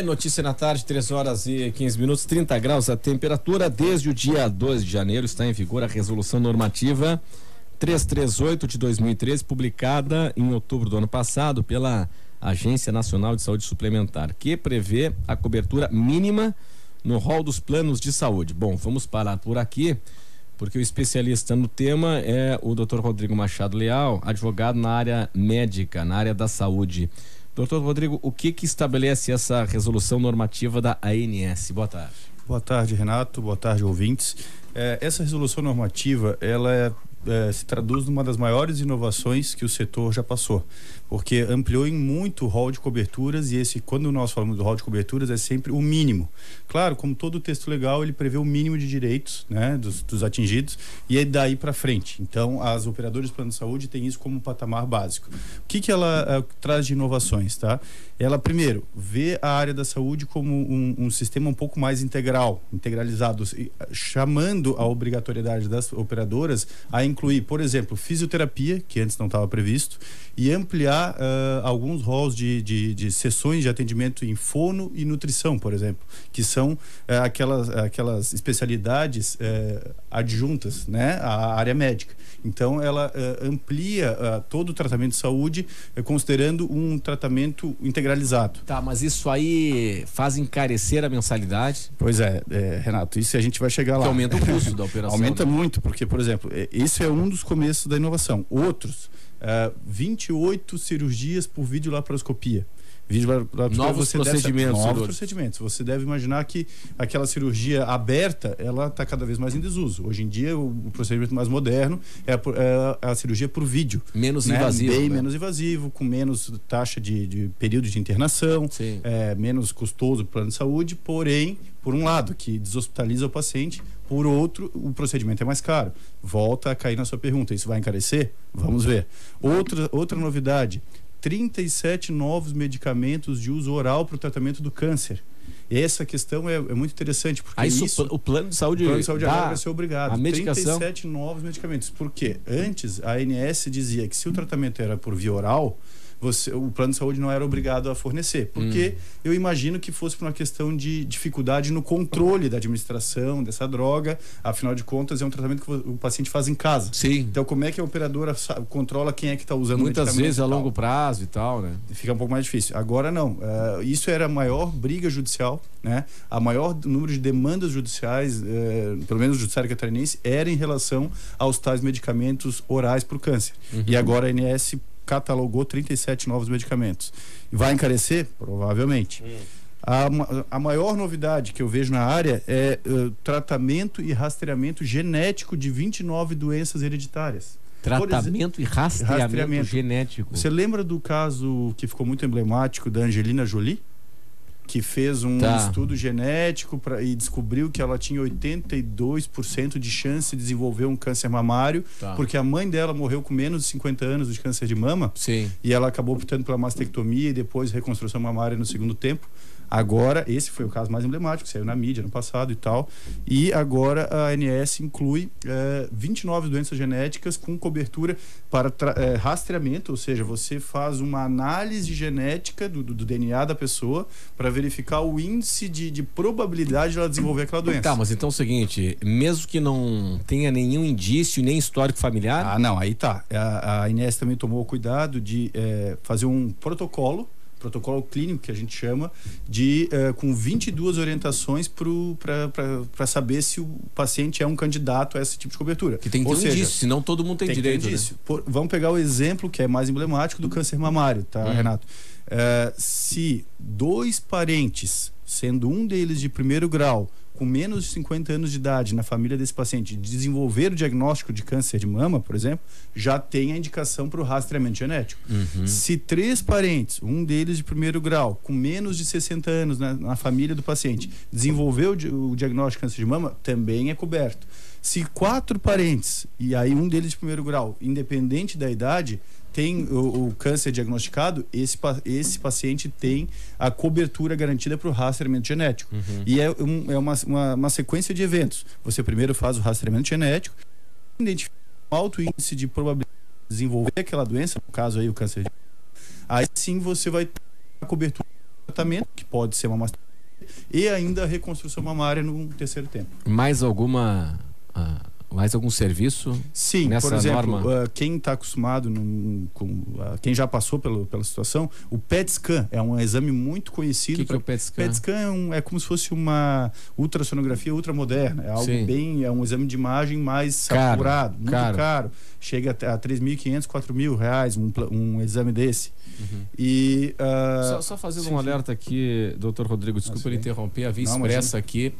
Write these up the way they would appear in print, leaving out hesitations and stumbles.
Notícia na tarde, 3h15, 30 graus a temperatura. Desde o dia 2 de janeiro está em vigor a resolução normativa 338 de 2013, publicada em outubro do ano passado pela Agência Nacional de Saúde Suplementar, que prevê a cobertura mínima no rol dos planos de saúde. Bom, vamos parar por aqui, porque o especialista no tema é o Dr. Rodrigo Machado Leal, advogado na área médica, na área da saúde. Doutor Rodrigo, o que estabelece essa resolução normativa da ANS? Boa tarde. Boa tarde, Renato. Boa tarde, ouvintes. Essa resolução normativa, ela se traduz numa das maiores inovações que o setor já passou, porque ampliou em muito o rol de coberturas, e quando nós falamos do rol de coberturas, é sempre o mínimo. Claro, como todo texto legal, ele prevê o mínimo de direitos, né, dos atingidos, e é daí para frente. Então, as operadoras de plano de saúde têm isso como um patamar básico. O que ela traz de inovações, tá? Ela, primeiro, vê a área da saúde como um sistema um pouco mais integralizado, chamando a obrigatoriedade das operadoras a incluir, por exemplo, fisioterapia, que antes não estava previsto, e ampliar alguns rolos de sessões de atendimento em fono e nutrição, por exemplo, que são aquelas especialidades adjuntas, né, à área médica. Então, ela amplia todo o tratamento de saúde, considerando um tratamento integralizado. Tá, mas isso aí faz encarecer a mensalidade? Pois é, Renato, isso a gente vai chegar lá. Que aumenta o custo da operação. Aumenta, né? Muito, porque, por exemplo, isso é um dos começos da inovação. Outros, 28 cirurgias por videolaparoscopia. Novos procedimentos. Você deve imaginar que aquela cirurgia aberta, ela está cada vez mais em desuso. Hoje em dia, o procedimento mais moderno é a cirurgia por vídeo. Menos invasivo. Bem menos invasivo, com menos taxa de período de internação, menos custoso para o plano de saúde, porém, por um lado, que deshospitaliza o paciente, por outro, o procedimento é mais caro. Volta a cair na sua pergunta, isso vai encarecer? Vamos ver. Outra novidade, 37 novos medicamentos de uso oral para o tratamento do câncer. Essa questão é muito interessante, porque o plano de saúde agora vai ser obrigado. A medicação. 37 novos medicamentos. Por quê? Antes, a ANS dizia que se o tratamento era por via oral, o plano de saúde não era obrigado a fornecer, porque eu imagino que fosse por uma questão de dificuldade no controle da administração dessa droga. Afinal de contas, é um tratamento que o paciente faz em casa. Sim. Então, como é que a operadora controla quem é que está usando o medicamento? Muitas vezes a longo prazo e tal, né? Fica um pouco mais difícil. Agora não. Isso era a maior briga judicial, né? A maior número de demandas judiciais, pelo menos o judiciário catarinense, era em relação aos tais medicamentos orais para o câncer. E agora a ANS catalogou 37 novos medicamentos. Vai encarecer? Provavelmente. A maior novidade que eu vejo na área é tratamento e rastreamento genético de 29 doenças hereditárias. Tratamento e rastreamento genético. Você lembra do caso que ficou muito emblemático da Angelina Jolie? Que fez um estudo genético e descobriu que ela tinha 82% de chance de desenvolver um câncer mamário, porque a mãe dela morreu com menos de 50 anos de câncer de mama. Sim. E ela acabou optando pela mastectomia e depois reconstrução mamária no segundo tempo. Agora, esse foi o caso mais emblemático, saiu na mídia no passado e tal. E agora a ANS inclui 29 doenças genéticas com cobertura para rastreamento, ou seja, você faz uma análise genética do DNA da pessoa para verificar o índice de probabilidade de ela desenvolver aquela doença. Tá, mas então é o seguinte, mesmo que não tenha nenhum indício, nem histórico familiar... Ah, não, aí tá. A ANS também tomou o cuidado de fazer um protocolo clínico, que a gente chama, com 22 orientações para saber se o paciente é um candidato a esse tipo de cobertura. Que tem que ter um indício, senão todo mundo tem direito. Né? Vamos pegar o exemplo que é mais emblemático do câncer mamário, tá, Renato? Se 2 parentes, sendo um deles de primeiro grau, com menos de 50 anos de idade na família desse paciente, desenvolver o diagnóstico de câncer de mama, por exemplo, já tem a indicação para o rastreamento genético. Se 3 parentes, um deles de primeiro grau, com menos de 60 anos na família do paciente, desenvolver o diagnóstico de câncer de mama, também é coberto. Se 4 parentes, e aí um deles de primeiro grau, independente da idade, tem o câncer diagnosticado, esse paciente tem a cobertura garantida para o rastreamento genético. E é uma sequência de eventos. Você primeiro faz o rastreamento genético, identifica um alto índice de probabilidade desenvolver aquela doença, no caso aí o câncer de... Aí sim você vai ter a cobertura de tratamento, que pode ser uma mastectomia, e ainda a reconstrução mamária no terceiro tempo. Mais algum serviço? Sim, nessa por exemplo, norma? Quem está acostumado, quem já passou pela situação, o PET scan é um exame muito conhecido. O que é o PET scan? PET scan é como se fosse uma ultrassonografia ultramoderna. É algo Sim. é um exame de imagem mais Caro, apurado, muito caro. Chega a R$3.500, R$4.000 um exame desse. Uhum. E, só fazendo um alerta aqui, doutor Rodrigo, desculpa ele interromper, a Via Expressa aqui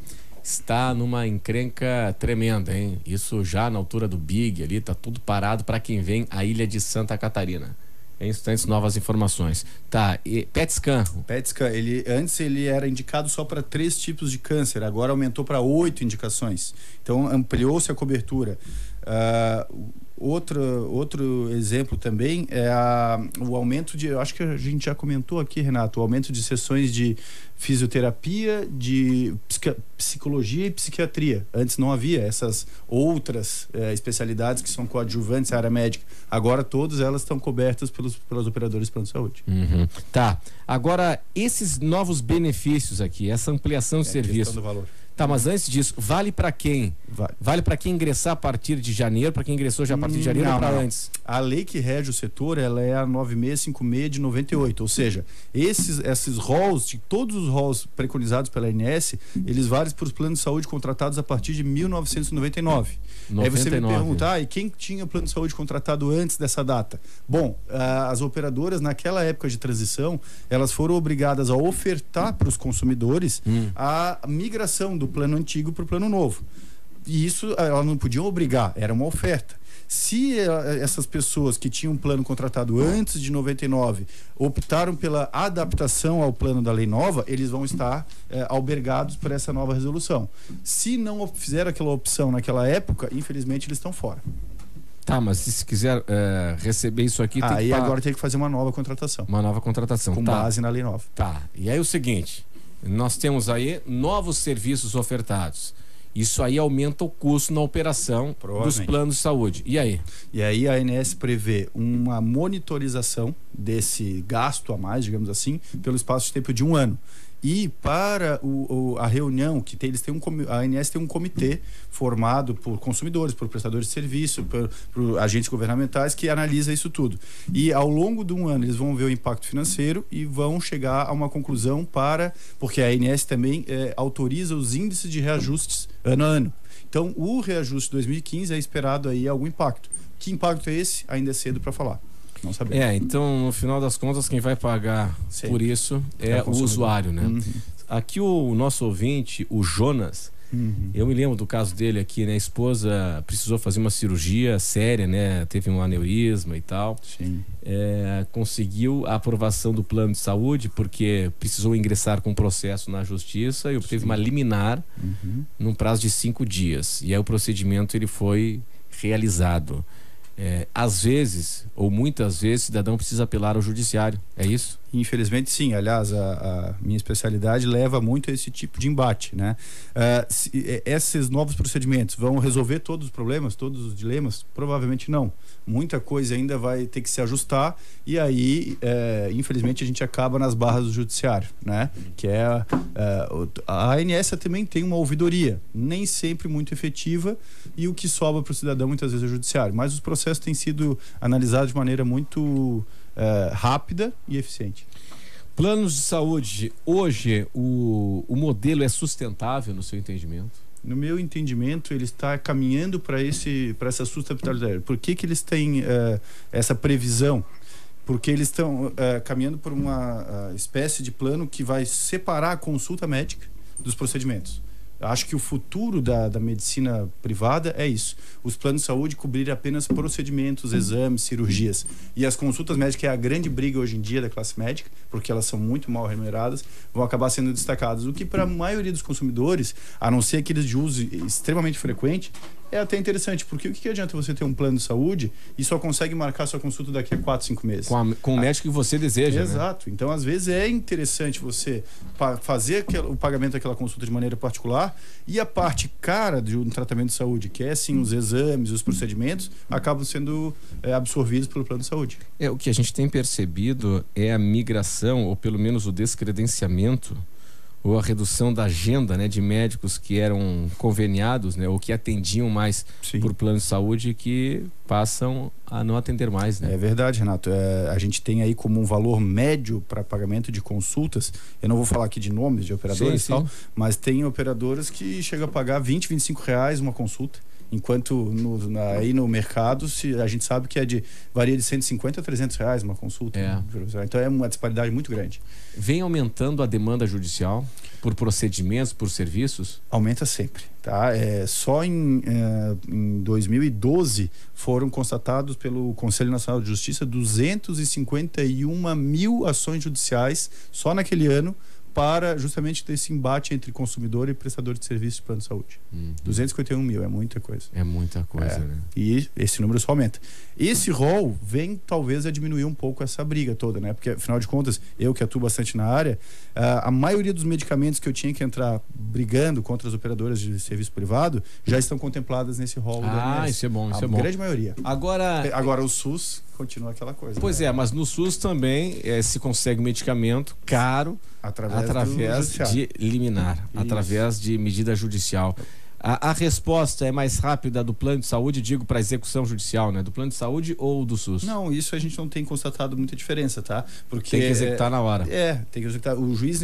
está numa encrenca tremenda, hein? Isso já na altura do Big ali, tá tudo parado para quem vem à ilha de Santa Catarina. Em instantes, novas informações. Tá, e PET scan? O PET scan, antes ele era indicado só para 3 tipos de câncer, agora aumentou para 8 indicações. Então ampliou-se a cobertura. Outro exemplo também é o aumento eu acho que a gente já comentou aqui, Renato, o aumento de sessões de fisioterapia, de psicologia e psiquiatria. Antes não havia essas outras especialidades que são coadjuvantes à área médica. Agora todas elas estão cobertas pelos operadores de plano de saúde. Uhum. Tá. Agora, esses novos benefícios aqui, essa ampliação de serviço. Do valor. Tá, mas antes disso, vale para quem? Vale para quem ingressar a partir de janeiro, para quem ingressou já a partir de janeiro ou para antes? A lei que rege o setor, ela é a 9656 de 98, ou seja, esses roles, de todos os roles preconizados pela ANS, eles valem para os planos de saúde contratados a partir de 1999. Aí você me pergunta, e quem tinha plano de saúde contratado antes dessa data? Bom, as operadoras naquela época de transição, elas foram obrigadas a ofertar para os consumidores a migração do plano antigo para o plano novo. E isso elas não podiam obrigar, era uma oferta. Se essas pessoas que tinham um plano contratado antes de 99 optaram pela adaptação ao plano da lei nova, eles vão estar albergados por essa nova resolução. Se não fizeram aquela opção naquela época, infelizmente eles estão fora. Tá, mas se quiser receber isso aqui... Aí agora tem que fazer uma nova contratação. Uma nova contratação. Com base na lei nova. Tá, e aí o seguinte, nós temos aí novos serviços ofertados. Isso aí aumenta o custo na operação dos planos de saúde. E aí? E aí a ANS prevê uma monitorização desse gasto a mais, digamos assim, pelo espaço de tempo de 1 ano. E para a reunião que eles têm a ANS tem um comitê formado por consumidores, por prestadores de serviço, por agentes governamentais que analisa isso tudo. E ao longo de 1 ano eles vão ver o impacto financeiro e vão chegar a uma conclusão porque a ANS também autoriza os índices de reajustes ano a ano. Então o reajuste de 2015 é esperado aí algum impacto. Que impacto é esse? Ainda é cedo para falar. Não sabemos. Então, no final das contas, quem vai pagar por isso é o usuário, né? Uhum. Aqui o nosso ouvinte, o Jonas, eu me lembro do caso dele aqui, né? A esposa precisou fazer uma cirurgia séria, né? Teve um aneurisma e tal. Sim. Conseguiu a aprovação do plano de saúde porque precisou ingressar com um processo na justiça e obteve uma liminar num prazo de 5 dias. E aí o procedimento ele foi realizado. Às vezes, ou muitas vezes, o cidadão precisa apelar ao judiciário, é isso? Infelizmente sim, aliás, a minha especialidade leva muito a esse tipo de embate, né? Esses novos procedimentos vão resolver todos os problemas, todos os dilemas? Provavelmente não. Muita coisa ainda vai ter que se ajustar e aí, infelizmente, a gente acaba nas barras do judiciário, né? Que a ANS também tem uma ouvidoria, nem sempre muito efetiva, e o que sobra para o cidadão muitas vezes é o judiciário, mas os processos têm sido analisados de maneira muito rápida e eficiente. Planos de saúde, hoje o modelo é sustentável no seu entendimento? No meu entendimento, ele está caminhando para essa sustentabilidade. Por que eles têm essa previsão? Porque eles estão caminhando por uma espécie de plano que vai separar a consulta médica dos procedimentos. Acho que o futuro da medicina privada é isso. Os planos de saúde cobrirem apenas procedimentos, exames, cirurgias. E as consultas médicas, que é a grande briga hoje em dia da classe médica, porque elas são muito mal remuneradas, vão acabar sendo destacadas. O que para a maioria dos consumidores, a não ser aqueles de uso extremamente frequente, é até interessante, porque o que adianta você ter um plano de saúde e só consegue marcar sua consulta daqui a 4, 5 meses? Com o médico que você deseja, Exato. Então, às vezes, é interessante você fazer o pagamento daquela consulta de maneira particular, e a parte cara de um tratamento de saúde, que é, sim, os exames, os procedimentos, acabam sendo absorvidos pelo plano de saúde. O que a gente tem percebido é a migração, ou pelo menos o descredenciamento, ou a redução da agenda, né, de médicos que eram conveniados, né, ou que atendiam mais por plano de saúde, que passam a não atender mais, né? É verdade, Renato. A gente tem aí como um valor médio para pagamento de consultas, eu não vou falar aqui de nomes de operadoras e tal, mas tem operadoras que chegam a pagar R$20, R$25 uma consulta, enquanto aí no mercado a gente sabe que varia de R$150 a R$300 uma consulta. Então é uma disparidade muito grande. Vem aumentando a demanda judicial por procedimentos, por serviços? Aumenta sempre, tá? Só em 2012 foram constatados pelo Conselho Nacional de Justiça 251 mil ações judiciais só naquele ano, para justamente ter esse embate entre consumidor e prestador de serviço de plano de saúde. 251 mil, é muita coisa. É muita coisa, né? E esse número só aumenta. Esse rol vem talvez a diminuir um pouco essa briga toda, né? Porque, afinal de contas, eu que atuo bastante na área, a maioria dos medicamentos que eu tinha que entrar brigando contra as operadoras de serviço privado já estão contempladas nesse rol do OMS. Isso é bom, isso é bom. A grande maioria. Agora o SUS continua aquela coisa. Pois mas no SUS também se consegue medicamento caro através de liminar, através de medida judicial. A resposta é mais rápida do plano de saúde, digo, para execução judicial, né? Do plano de saúde ou do SUS? Não, isso a gente não tem constatado muita diferença, tá? Porque tem que executar na hora. Tem que executar. O juiz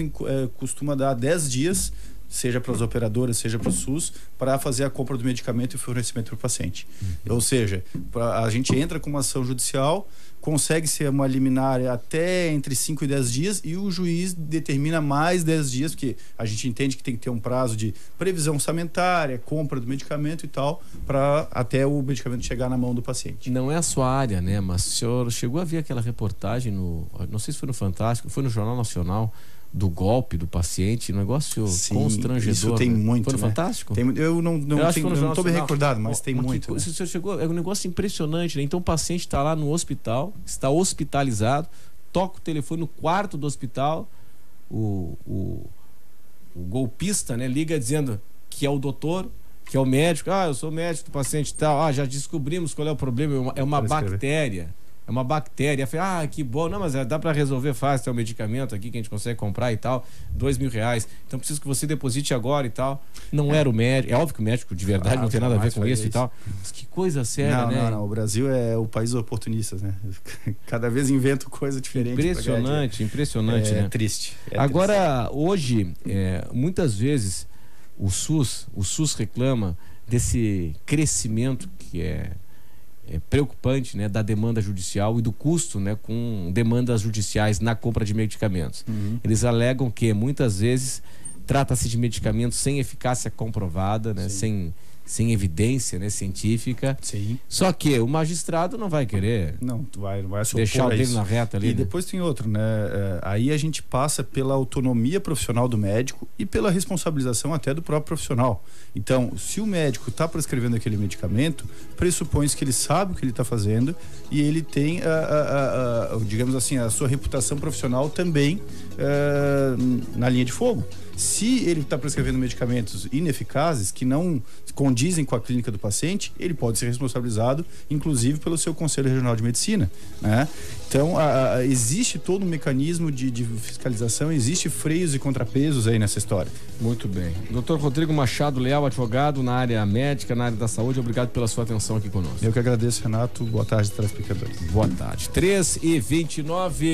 costuma dar 10 dias, seja para as operadoras, seja para o SUS, para fazer a compra do medicamento e o fornecimento para o paciente. Ou seja, a gente entra com uma ação judicial, consegue ser uma liminar até entre 5 e 10 dias e o juiz determina mais 10 dias, porque a gente entende que tem que ter um prazo de previsão orçamentária, compra do medicamento e tal, para até o medicamento chegar na mão do paciente. Não é a sua área, né? Mas o senhor chegou a ver aquela reportagem não sei se foi no Fantástico, foi no Jornal Nacional, do golpe do paciente, um negócio constrangedor. Isso tem muito. Foi no né? Fantástico? Eu não estou bem recordado, mas tem muito. O senhor chegou, é um negócio impressionante, né? Então o paciente está lá no hospital, está hospitalizado, toca o telefone no quarto do hospital, o golpista, né, liga dizendo que é o doutor, que é o médico. Eu sou médico do paciente e tal. Já descobrimos qual é o problema, é uma bactéria. É uma bactéria. Eu falei, que bom. Não, mas dá para resolver fácil. Tem um medicamento aqui que a gente consegue comprar e tal. R$2.000. Então preciso que você deposite agora e tal. Não era o médico. É óbvio que o médico de verdade não tem nada a ver com isso e tal. Mas que coisa séria, né? Não. O Brasil é o país dos oportunistas, né? Cada vez invento coisa diferente. Impressionante, né? Triste. Agora, hoje, muitas vezes, o SUS reclama desse crescimento que é preocupante, né, da demanda judicial e do custo, né, com demandas judiciais na compra de medicamentos. Eles alegam que muitas vezes trata-se de medicamentos sem eficácia comprovada, né, sem evidência, né, científica. Sim. Só que o magistrado não vai querer não vai se deixar o opor a dele isso na reta ali. E depois tem outro, né? Aí a gente passa pela autonomia profissional do médico e pela responsabilização até do próprio profissional. Então, se o médico está prescrevendo aquele medicamento, pressupõe-se que ele sabe o que ele está fazendo e ele tem, digamos assim, a sua reputação profissional também na linha de fogo. Se ele está prescrevendo medicamentos ineficazes, que não condizem com a clínica do paciente, ele pode ser responsabilizado, inclusive pelo seu Conselho Regional de Medicina, né? Então, existe todo um mecanismo de fiscalização, existe freios e contrapesos aí nessa história. Muito bem. Dr. Rodrigo Machado Leal, advogado na área médica, na área da saúde, obrigado pela sua atenção aqui conosco. Eu que agradeço, Renato. Boa tarde, telespectadores. Boa tarde. 3h29.